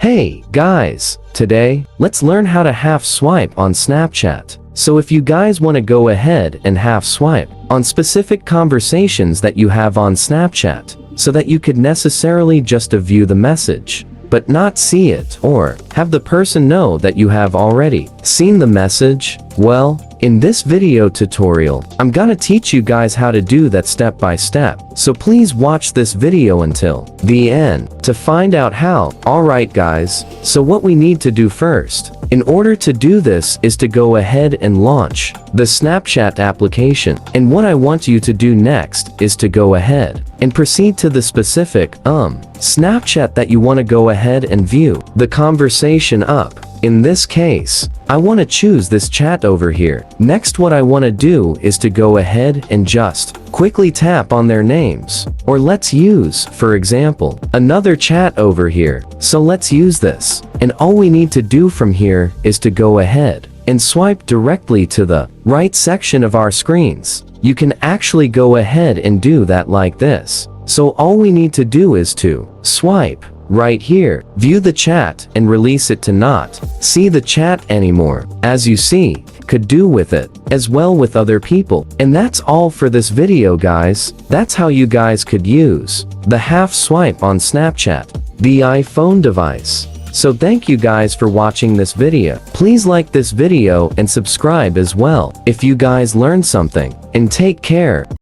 Hey guys, today, let's learn how to half swipe on Snapchat. So if you guys want to go ahead and half swipe on specific conversations that you have on Snapchat, so that you could necessarily just view the message, but not see it, or have the person know that you have already seen the message, well, in this video tutorial, I'm gonna teach you guys how to do that step by step. So please watch this video until the end to find out how. Alright guys, so what we need to do first, in order to do this, is to go ahead and launch the Snapchat application. And what I want you to do next is to go ahead and proceed to the specific Snapchat that you want to go ahead and view the conversation up. In this case, I want to choose this chat over here. Next, what I want to do is to go ahead and just quickly tap on their names. Or let's use, for example, another chat over here. So let's use this. And all we need to do from here is to go ahead and swipe directly to the right section of our screens. You can actually go ahead and do that like this. So all we need to do is to swipe right here, view the chat, and release it to not see the chat anymore. As you see, could do with it as well with other people. And that's all for this video guys. That's how you guys could use the half swipe on Snapchat, the iPhone device. So thank you guys for watching this video. Please like this video and subscribe as well if you guys learned something. And take care.